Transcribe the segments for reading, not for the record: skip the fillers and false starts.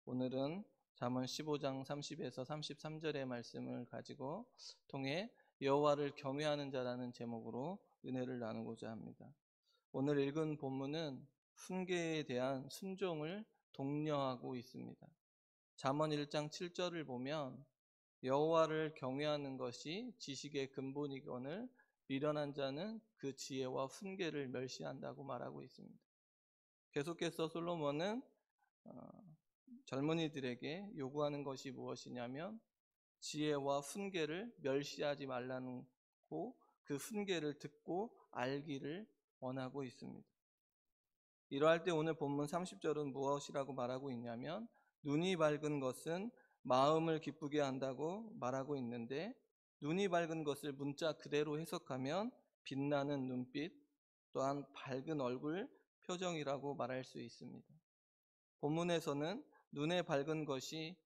오늘은 잠언 15장 30에서 33절의 말씀을 가지고 통해 여호와를 경외하는 자라는 제목으로 은혜를 나누고자 합니다. 오늘 읽은 본문은 훈계에 대한 순종을 독려하고 있습니다. 잠언 1장 7절을 보면 여호와를 경외하는 것이 지식의 근본이거늘 미련한 자는 그 지혜와 훈계를 멸시한다고 말하고 있습니다. 계속해서 솔로몬은 젊은이들에게 요구하는 것이 무엇이냐면 지혜와 훈계를 멸시하지 말라는 그 훈계를 듣고 알기를 원하고 있습니다. 이러할 때 오늘 본문 30절은 무엇이라고 말하고 있냐면 눈이 밝은 것은 마음을 기쁘게 한다고 말하고 있는데, 눈이 밝은 것을 문자 그대로 해석하면 빛나는 눈빛 또한 밝은 얼굴 표정이라고 말할 수 있습니다. 본문에서는 눈에 밝은 것이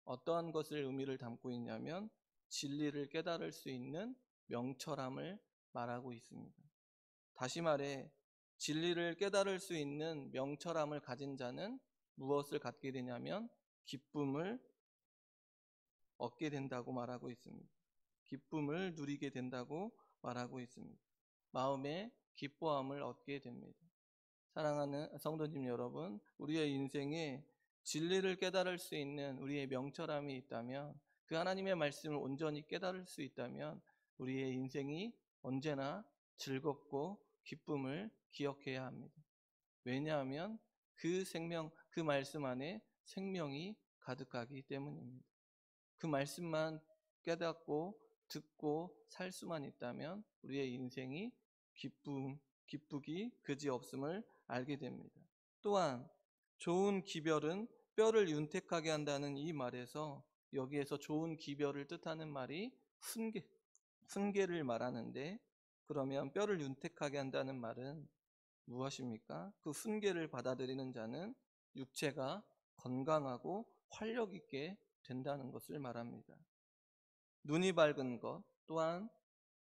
어떠한 것을 의미를 담고 있냐면 진리를 깨달을 수 있는 명철함을 말하고 있습니다. 다시 말해 진리를 깨달을 수 있는 명철함을 가진 자는 무엇을 갖게 되냐면 기쁨을 얻게 된다고 말하고 있습니다. 기쁨을 누리게 된다고 말하고 있습니다. 마음에 기뻐함을 얻게 됩니다. 사랑하는 성도님 여러분, 우리의 인생에 진리를 깨달을 수 있는 우리의 명철함이 있다면, 그 하나님의 말씀을 온전히 깨달을 수 있다면 우리의 인생이 언제나 즐겁고 기쁨을 기억해야 합니다. 왜냐하면 그 말씀 안에 생명이 가득하기 때문입니다. 그 말씀만 깨닫고 듣고 살 수만 있다면 우리의 인생이 기쁘기 그지없음을 알게 됩니다. 또한 좋은 기별은 뼈를 윤택하게 한다는 이 말에서 여기에서 좋은 기별을 뜻하는 말이 훈계를 말하는데, 그러면 뼈를 윤택하게 한다는 말은 무엇입니까? 그 훈계를 받아들이는 자는 육체가 건강하고 활력 있게 된다는 것을 말합니다. 눈이 밝은 것 또한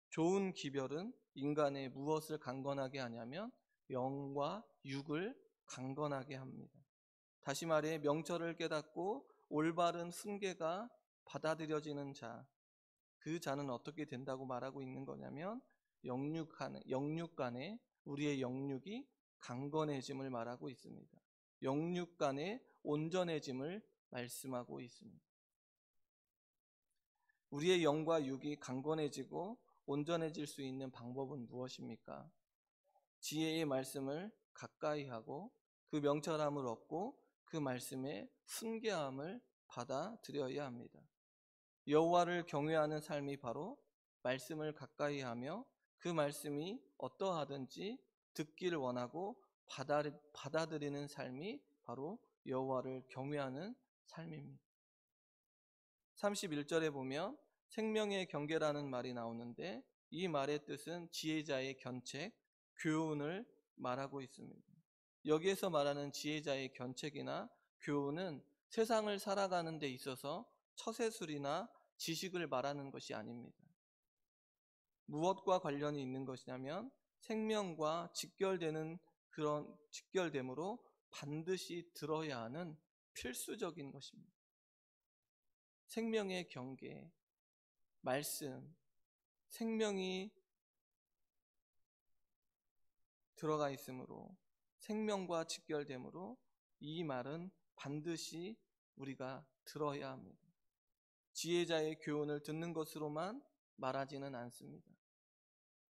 좋은 기별은 인간의 무엇을 강건하게 하냐면 영과 육을 강건하게 합니다. 다시 말해 명철을 깨닫고 올바른 훈계가 받아들여지는 자, 그 자는 어떻게 된다고 말하고 있는 거냐면 영육 간에 우리의 영육이 강건해짐을 말하고 있습니다. 영육 간의 온전해짐을 말씀하고 있습니다. 우리의 영과 육이 강건해지고 온전해질 수 있는 방법은 무엇입니까? 지혜의 말씀을 가까이 하고 그 명철함을 얻고 그 말씀의 훈계함을 받아들여야 합니다. 여호와를 경외하는 삶이 바로 말씀을 가까이 하며 그 말씀이 어떠하든지 듣기를 원하고 받아들이는 삶이 바로 여호와를 경외하는 삶입니다. 31절에 보면 생명의 경계라는 말이 나오는데, 이 말의 뜻은 지혜자의 견책, 교훈을 말하고 있습니다. 여기에서 말하는 지혜자의 견책이나 교훈은 세상을 살아가는 데 있어서 처세술이나 지식을 말하는 것이 아닙니다. 무엇과 관련이 있는 것이냐면 생명과 직결됨으로 반드시 들어야 하는 필수적인 것입니다. 생명의 경계, 말씀, 생명이 들어가 있으므로, 생명과 직결되므로 이 말은 반드시 우리가 들어야 합니다. 지혜자의 교훈을 듣는 것으로만 말하지는 않습니다.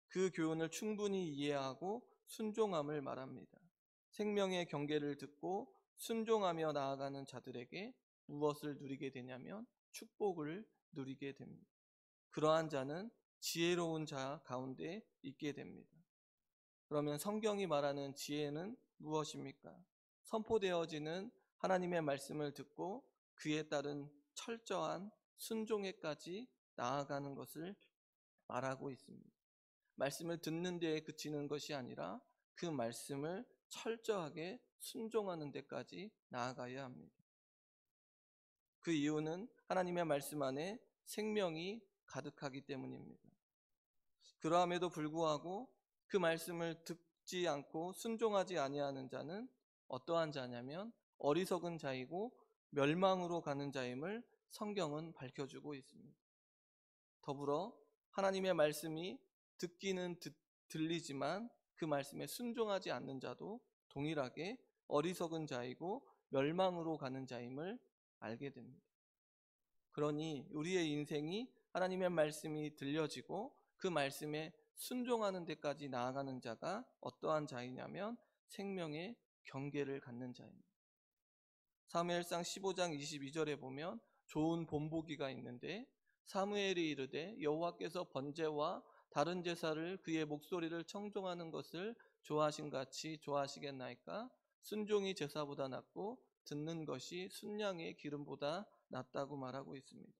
그 교훈을 충분히 이해하고 순종함을 말합니다. 생명의 경계를 듣고 순종하며 나아가는 자들에게 무엇을 누리게 되냐면 축복을 누리게 됩니다. 그러한 자는 지혜로운 자 가운데 있게 됩니다. 그러면 성경이 말하는 지혜는 무엇입니까? 선포되어지는 하나님의 말씀을 듣고 그에 따른 철저한 순종에까지 나아가는 것을 말하고 있습니다. 말씀을 듣는 데에 그치는 것이 아니라 그 말씀을 철저하게 순종하는 데까지 나아가야 합니다. 그 이유는 하나님의 말씀 안에 생명이 가득하기 때문입니다. 그러함에도 불구하고 그 말씀을 듣지 않고 순종하지 아니하는 자는 어떠한 자냐면 어리석은 자이고 멸망으로 가는 자임을 성경은 밝혀주고 있습니다. 더불어 하나님의 말씀이 듣기는 들리지만 그 말씀에 순종하지 않는 자도 동일하게 어리석은 자이고 멸망으로 가는 자임을 알게 됩니다. 그러니 우리의 인생이 하나님의 말씀이 들려지고 그 말씀에 순종하는 데까지 나아가는 자가 어떠한 자이냐면 생명의 경계를 갖는 자입니다. 사무엘상 15장 22절에 보면 좋은 본보기가 있는데 사무엘이 이르되 여호와께서 번제와 다른 제사를 그의 목소리를 청종하는 것을 좋아하신 같이 좋아하시겠나이까? 순종이 제사보다 낫고 듣는 것이 순양의 기름보다 낫다고 말하고 있습니다.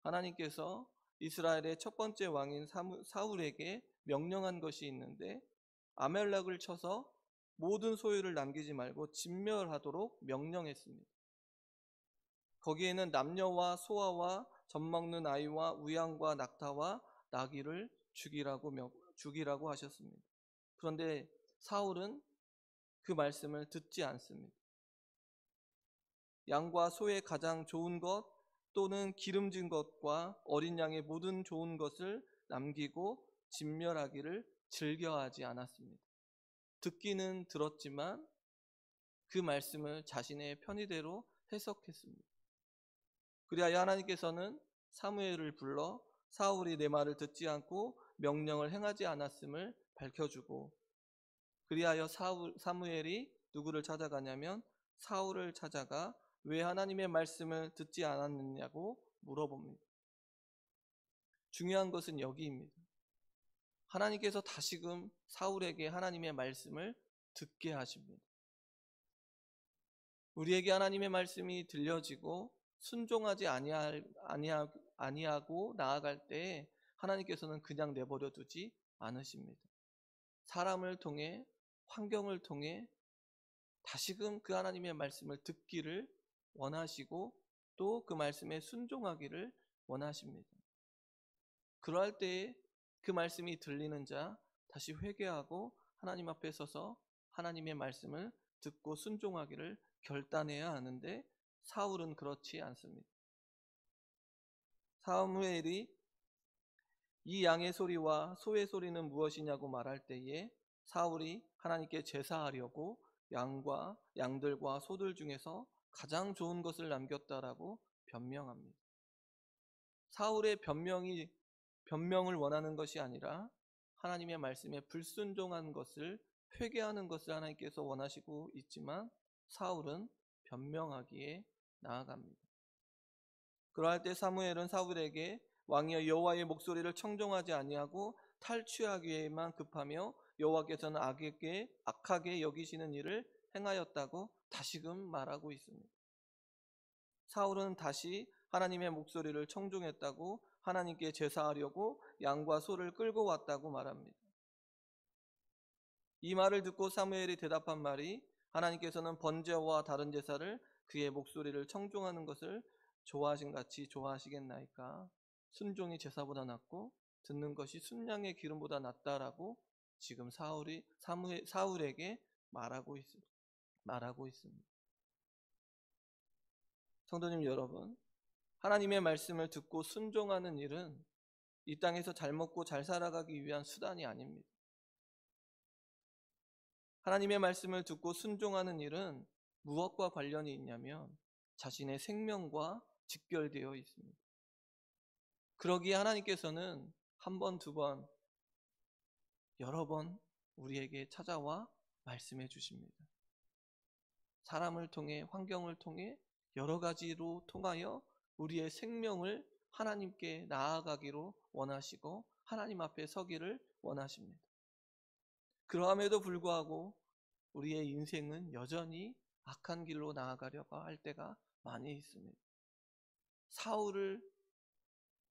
하나님께서 이스라엘의 첫 번째 왕인 사울에게 명령한 것이 있는데 아멜렉을 쳐서 모든 소유를 남기지 말고 진멸하도록 명령했습니다. 거기에는 남녀와 소아와 젖먹는 아이와 우양과 낙타와 나귀를 죽이라고 하셨습니다. 그런데 사울은 그 말씀을 듣지 않습니다. 양과 소의 가장 좋은 것 또는 기름진 것과 어린 양의 모든 좋은 것을 남기고 진멸하기를 즐겨하지 않았습니다. 듣기는 들었지만 그 말씀을 자신의 편의대로 해석했습니다. 그리하여 하나님께서는 사무엘을 불러 사울이 내 말을 듣지 않고 명령을 행하지 않았음을 밝혀주고, 그리하여 사무엘이 누구를 찾아가냐면 사울을 찾아가 왜 하나님의 말씀을 듣지 않았느냐고 물어봅니다. 중요한 것은 여기입니다. 하나님께서 다시금 사울에게 하나님의 말씀을 듣게 하십니다. 우리에게 하나님의 말씀이 들려지고 순종하지 아니하고 나아갈 때 하나님께서는 그냥 내버려 두지 않으십니다. 사람을 통해, 환경을 통해 다시금 그 하나님의 말씀을 듣기를 원하시고 또 그 말씀에 순종하기를 원하십니다. 그러할 때에 그 말씀이 들리는 자 다시 회개하고 하나님 앞에 서서 하나님의 말씀을 듣고 순종하기를 결단해야 하는데 사울은 그렇지 않습니다. 사무엘이 이 양의 소리와 소의 소리는 무엇이냐고 말할 때에 사울이 하나님께 제사하려고 양들과 소들 중에서 가장 좋은 것을 남겼다라고 변명합니다. 사울의 변명을 원하는 것이 아니라 하나님의 말씀에 불순종한 것을 회개하는 것을 하나님께서 원하시고 있지만 사울은 변명하기에 나아갑니다. 그러할 때 사무엘은 사울에게 왕이여 여호와의 목소리를 청종하지 아니하고 탈취하기에만 급하며 여호와께서는 악하게 여기시는 일을 행하였다고 다시금 말하고 있습니다. 사울은 다시 하나님의 목소리를 청종했다고 하나님께 제사하려고 양과 소를 끌고 왔다고 말합니다. 이 말을 듣고 사무엘이 대답한 말이 하나님께서는 번제와 다른 제사를 그의 목소리를 청종하는 것을 좋아하신 같이 좋아하시겠나이까? 순종이 제사보다 낫고 듣는 것이 순양의 기름보다 낫다라고 지금 사울에게 말하고 있습니다. 성도님 여러분, 하나님의 말씀을 듣고 순종하는 일은 이 땅에서 잘 먹고 잘 살아가기 위한 수단이 아닙니다. 하나님의 말씀을 듣고 순종하는 일은 무엇과 관련이 있냐면 자신의 생명과 직결되어 있습니다. 그러기에 하나님께서는 한 번, 두 번, 여러 번 우리에게 찾아와 말씀해 주십니다. 사람을 통해, 환경을 통해 여러 가지로 통하여 우리의 생명을 하나님께 나아가기로 원하시고 하나님 앞에 서기를 원하십니다. 그러함에도 불구하고 우리의 인생은 여전히 악한 길로 나아가려고 할 때가 많이 있습니다. 사울을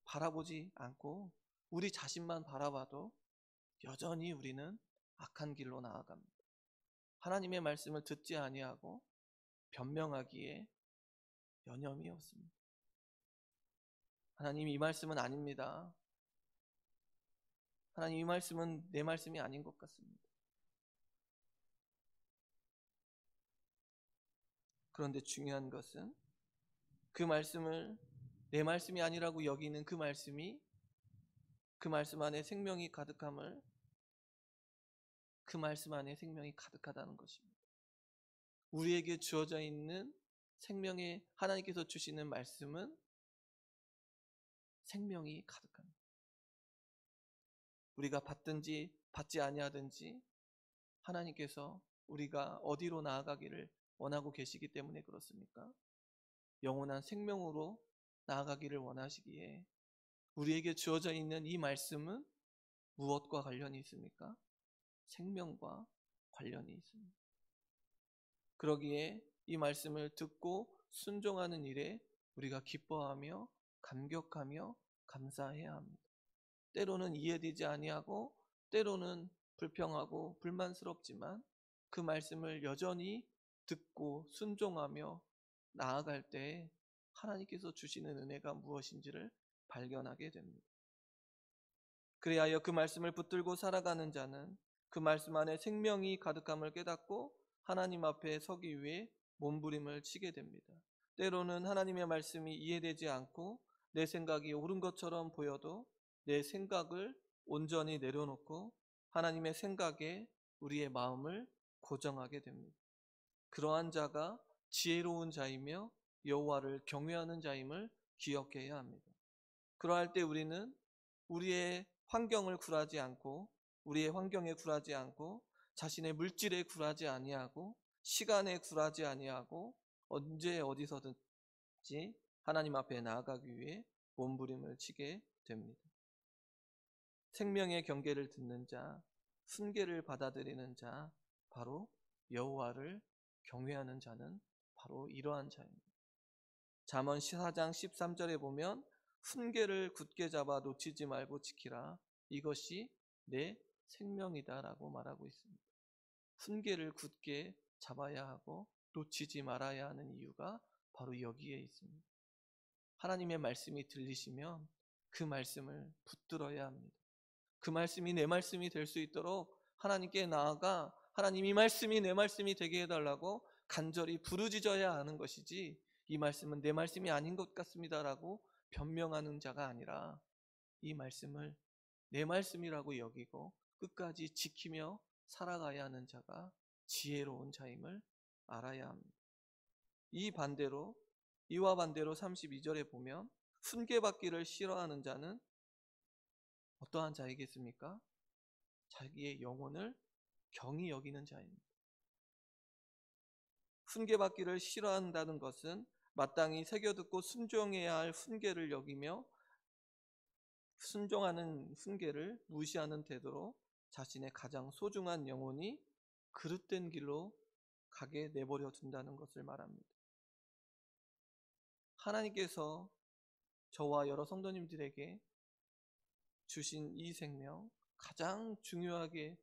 바라보지 않고 우리 자신만 바라봐도 여전히 우리는 악한 길로 나아갑니다. 하나님의 말씀을 듣지 아니하고 변명하기에 여념이 없습니다. 하나님, 이 말씀은 아닙니다. 하나님, 이 말씀은 내 말씀이 아닌 것 같습니다. 그런데 중요한 것은 그 말씀을 내 말씀이 아니라고 여기는 그 말씀이, 그 말씀 안에 생명이 가득함을, 그 말씀 안에 생명이 가득하다는 것입니다. 우리에게 주어져 있는 생명의, 하나님께서 주시는 말씀은 생명이 가득합니다. 우리가 받든지 받지 아니하든지 하나님께서 우리가 어디로 나아가기를 원하고 계시기 때문에 그렇습니까? 영원한 생명으로 나아가기를 원하시기에 우리에게 주어져 있는 이 말씀은 무엇과 관련이 있습니까? 생명과 관련이 있습니다. 그러기에 이 말씀을 듣고 순종하는 일에 우리가 기뻐하며 감격하며 감사해야 합니다. 때로는 이해되지 아니하고 때로는 불평하고 불만스럽지만 그 말씀을 여전히 듣고 순종하며 나아갈 때 하나님께서 주시는 은혜가 무엇인지를 발견하게 됩니다. 그리하여 그 말씀을 붙들고 살아가는 자는 그 말씀 안에 생명이 가득함을 깨닫고 하나님 앞에 서기 위해 몸부림을 치게 됩니다. 때로는 하나님의 말씀이 이해되지 않고 내 생각이 옳은 것처럼 보여도 내 생각을 온전히 내려놓고 하나님의 생각에 우리의 마음을 고정하게 됩니다. 그러한 자가 지혜로운 자이며 여호와를 경외하는 자임을 기억해야 합니다. 그러할 때 우리는 우리의 환경을 굴하지 않고, 우리의 환경에 굴하지 않고, 자신의 물질에 굴하지 아니하고, 시간에 굴하지 아니하고, 언제 어디서든지 하나님 앞에 나아가기 위해 몸부림을 치게 됩니다. 생명의 경계를 듣는 자, 훈계를 받아들이는 자, 바로 여호와를 경외하는 자는 바로 이러한 자입니다. 잠언 4장 13절에 보면 훈계를 굳게 잡아 놓치지 말고 지키라. 이것이 내 생명이다 라고 말하고 있습니다. 훈계를 굳게 잡아야 하고 놓치지 말아야 하는 이유가 바로 여기에 있습니다. 하나님의 말씀이 들리시면 그 말씀을 붙들어야 합니다. 그 말씀이 내 말씀이 될 수 있도록 하나님께 나아가 하나님 이 말씀이 내 말씀이 되게 해달라고 간절히 부르짖어야 하는 것이지, 이 말씀은 내 말씀이 아닌 것 같습니다라고 변명하는 자가 아니라 이 말씀을 내 말씀이라고 여기고 끝까지 지키며 살아가야 하는 자가 지혜로운 자임을 알아야 합니다. 이와 반대로 32절에 보면 훈계받기를 싫어하는 자는 어떠한 자이겠습니까? 자기의 영혼을 경히 여기는 자입니다. 훈계받기를 싫어한다는 것은 마땅히 새겨듣고 순종해야 할 훈계를 여기며 순종하는 훈계를 무시하는 태도로 자신의 가장 소중한 영혼이 그릇된 길로 가게 내버려 둔다는 것을 말합니다. 하나님께서 저와 여러 성도님들에게 주신 이 생명, 가장 중요하게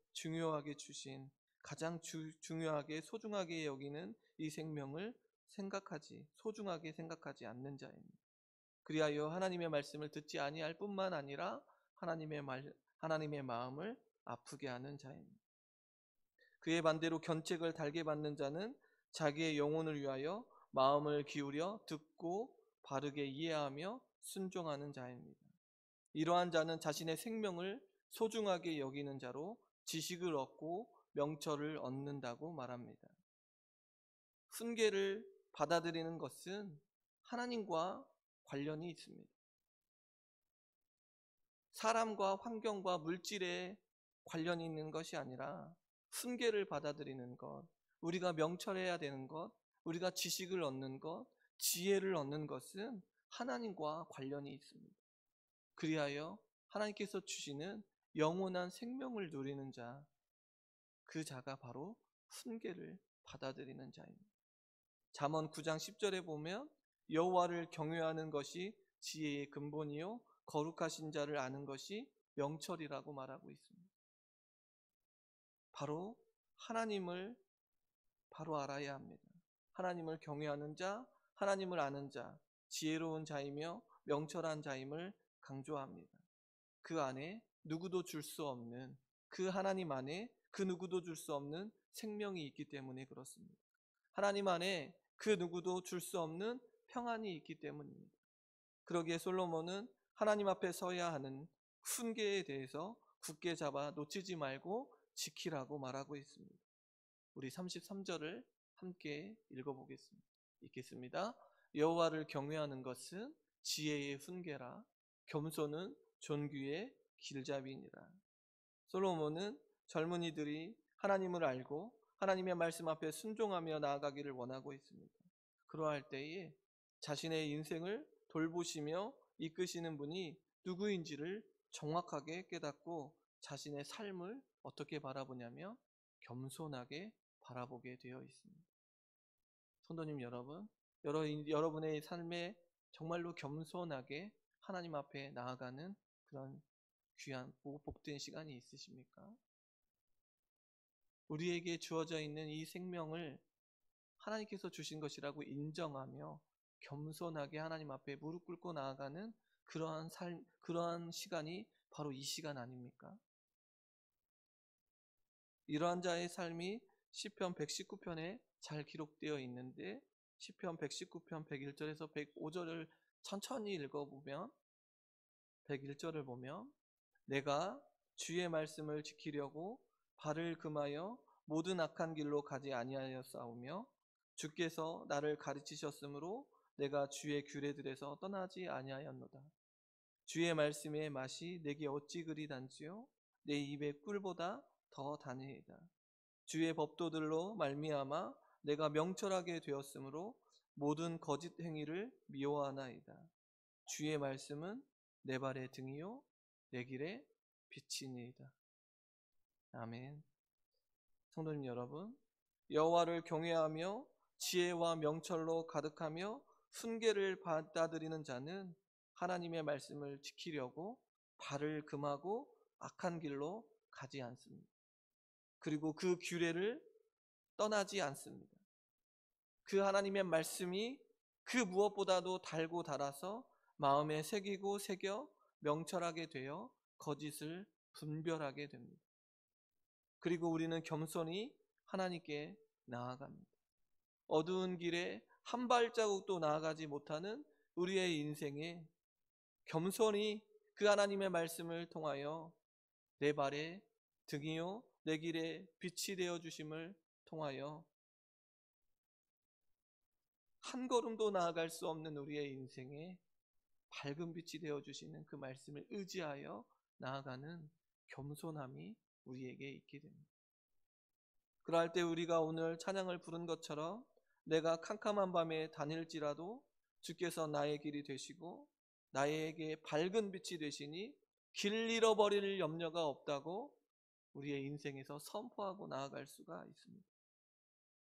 주신, 가장 중요하게 소중하게 여기는 이 생명을 소중하게 생각하지 않는 자입니다. 그리하여 하나님의 말씀을 듣지 아니할 뿐만 아니라 하나님의 마음을 아프게 하는 자입니다. 그의 반대로 견책을 달게 받는 자는 자기의 영혼을 위하여 마음을 기울여 듣고 바르게 이해하며 순종하는 자입니다. 이러한 자는 자신의 생명을 소중하게 여기는 자로 지식을 얻고 명철을 얻는다고 말합니다. 훈계를 받아들이는 것은 하나님과 관련이 있습니다. 사람과 환경과 물질에 관련이 있는 것이 아니라 훈계를 받아들이는 것, 우리가 명철해야 되는 것, 우리가 지식을 얻는 것, 지혜를 얻는 것은 하나님과 관련이 있습니다. 그리하여 하나님께서 주시는 영원한 생명을 누리는 자, 그 자가 바로 훈계를 받아들이는 자입니다. 잠언 9장 10절에 보면 여호와를 경외하는 것이 지혜의 근본이요 거룩하신 자를 아는 것이 명철이라고 말하고 있습니다. 바로 하나님을 바로 알아야 합니다. 하나님을 경외하는 자, 하나님을 아는 자, 지혜로운 자이며 명철한 자임을 강조합니다. 그 안에 누구도 줄 수 없는, 그 하나님 안에 그 누구도 줄 수 없는 생명이 있기 때문에 그렇습니다. 하나님 안에 그 누구도 줄 수 없는 평안이 있기 때문입니다. 그러기에 솔로몬은 하나님 앞에 서야 하는 훈계에 대해서 굳게 잡아 놓치지 말고 지키라고 말하고 있습니다. 우리 33절을 함께 읽어보겠습니다. 읽겠습니다. 여호와를 경외하는 것은 지혜의 훈계라 겸손은 존귀의 길잡이니라. 솔로몬은 젊은이들이 하나님을 알고 하나님의 말씀 앞에 순종하며 나아가기를 원하고 있습니다. 그러할 때에 자신의 인생을 돌보시며 이끄시는 분이 누구인지를 정확하게 깨닫고 자신의 삶을 어떻게 바라보냐면 겸손하게 바라보게 되어 있습니다. 성도님 여러분, 여러분의 삶에 정말로 겸손하게 하나님 앞에 나아가는 그런 귀한 복된 시간이 있으십니까? 우리에게 주어져 있는 이 생명을 하나님께서 주신 것이라고 인정하며 겸손하게 하나님 앞에 무릎 꿇고 나아가는 그러한 시간이 바로 이 시간 아닙니까? 이러한 자의 삶이 시편 119편에 잘 기록되어 있는데 시편 119편 101절에서 105절을 천천히 읽어보면 101절을 보면 내가 주의 말씀을 지키려고 발을 금하여 모든 악한 길로 가지 아니하였사오며 주께서 나를 가르치셨으므로 내가 주의 규례들에서 떠나지 아니하였노다. 주의 말씀의 맛이 내게 어찌 그리 단지요 내 입의 꿀보다 더 다니이다. 주의 법도들로 말미암아 내가 명철하게 되었으므로 모든 거짓 행위를 미워하나이다. 주의 말씀은 내 발의 등이요 내 길의 빛이니이다. 아멘. 성도님 여러분, 여호와를 경외하며 지혜와 명철로 가득하며 훈계를 받아들이는 자는 하나님의 말씀을 지키려고 발을 금하고 악한 길로 가지 않습니다. 그리고 그 규례를 떠나지 않습니다. 그 하나님의 말씀이 그 무엇보다도 달고 달아서 마음에 새기고 새겨 명철하게 되어 거짓을 분별하게 됩니다. 그리고 우리는 겸손히 하나님께 나아갑니다. 어두운 길에 한 발자국도 나아가지 못하는 우리의 인생에 겸손히 그 하나님의 말씀을 통하여 내 발의 등이요 내 길의 빛이 되어 주심을 통하여 한 걸음도 나아갈 수 없는 우리의 인생에 밝은 빛이 되어 주시는 그 말씀을 의지하여 나아가는 겸손함이 우리에게 있게 됩니다. 그럴 때 우리가 오늘 찬양을 부른 것처럼 내가 캄캄한 밤에 다닐지라도 주께서 나의 길이 되시고 나에게 밝은 빛이 되시니 길 잃어버릴 염려가 없다고 우리의 인생에서 선포하고 나아갈 수가 있습니다.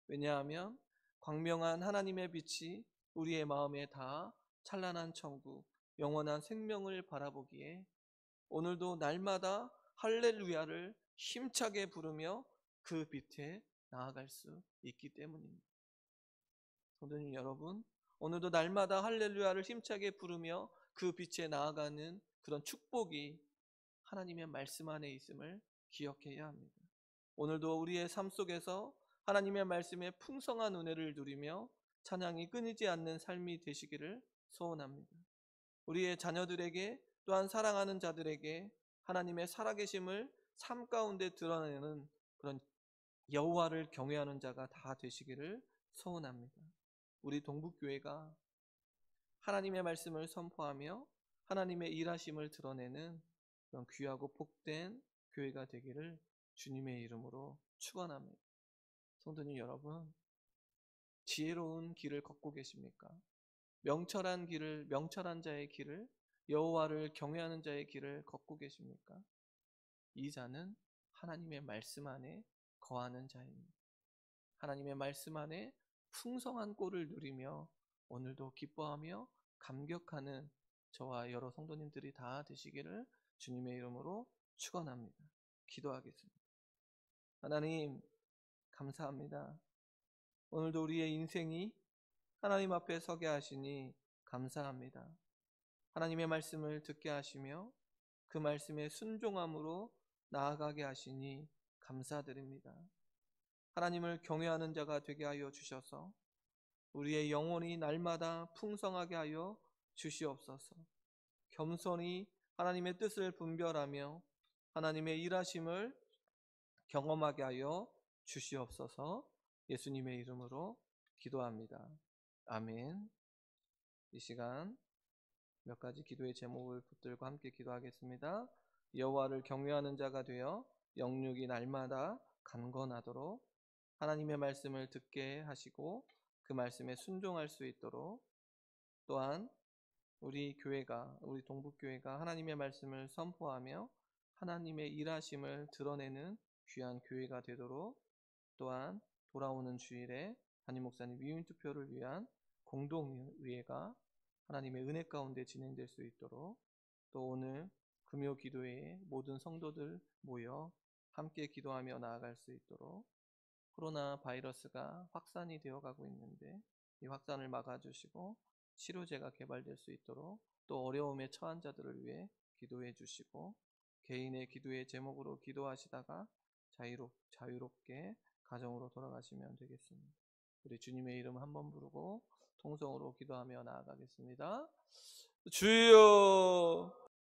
왜냐하면 광명한 하나님의 빛이 우리의 마음에 닿아 찬란한 천국, 영원한 생명을 바라보기에 오늘도 날마다 할렐루야를 힘차게 부르며 그 빛에 나아갈 수 있기 때문입니다. 성도님 여러분, 오늘도 날마다 할렐루야를 힘차게 부르며 그 빛에 나아가는 그런 축복이 하나님의 말씀 안에 있음을 기억해야 합니다. 오늘도 우리의 삶 속에서 하나님의 말씀에 풍성한 은혜를 누리며 찬양이 끊이지 않는 삶이 되시기를 소원합니다. 우리의 자녀들에게 또한 사랑하는 자들에게 하나님의 살아계심을 삶 가운데 드러내는 그런 여호와를 경외하는 자가 다 되시기를 소원합니다. 우리 동북교회가 하나님의 말씀을 선포하며 하나님의 일하심을 드러내는 그런 귀하고 복된 교회가 되기를 주님의 이름으로 축원합니다. 성도님 여러분, 지혜로운 길을 걷고 계십니까? 명철한 자의 길을, 여호와를 경외하는 자의 길을 걷고 계십니까? 이 자는 하나님의 말씀 안에 거하는 자입니다. 하나님의 말씀 안에 풍성한 꼴을 누리며 오늘도 기뻐하며 감격하는 저와 여러 성도님들이 다 되시기를 주님의 이름으로 축원합니다. 기도하겠습니다. 하나님, 감사합니다. 오늘도 우리의 인생이 하나님 앞에 서게 하시니 감사합니다. 하나님의 말씀을 듣게 하시며 그 말씀에 순종함으로 나아가게 하시니 감사드립니다. 하나님을 경외하는 자가 되게 하여 주셔서 우리의 영혼이 날마다 풍성하게 하여 주시옵소서. 겸손히 하나님의 뜻을 분별하며 하나님의 일하심을 경험하게 하여 주시옵소서. 예수님의 이름으로 기도합니다. 아멘. 이 시간 몇 가지 기도의 제목을 붙들고 함께 기도하겠습니다. 여호와를 경외하는 자가 되어 영육이 날마다 강건하도록 하나님의 말씀을 듣게 하시고 그 말씀에 순종할 수 있도록, 또한 우리 동북교회가 하나님의 말씀을 선포하며 하나님의 일하심을 드러내는 귀한 교회가 되도록, 또한 돌아오는 주일에 담임 목사님 위임투표를 위한 공동의회가 하나님의 은혜 가운데 진행될 수 있도록, 또 오늘 금요 기도회에 모든 성도들 모여 함께 기도하며 나아갈 수 있도록, 코로나 바이러스가 확산이 되어가고 있는데 이 확산을 막아주시고 치료제가 개발될 수 있도록, 또 어려움에 처한 자들을 위해 기도해 주시고, 개인의 기도의 제목으로 기도하시다가 자유롭게 가정으로 돌아가시면 되겠습니다. 우리 주님의 이름 한번 부르고 통성으로 기도하며 나아가겠습니다. 주여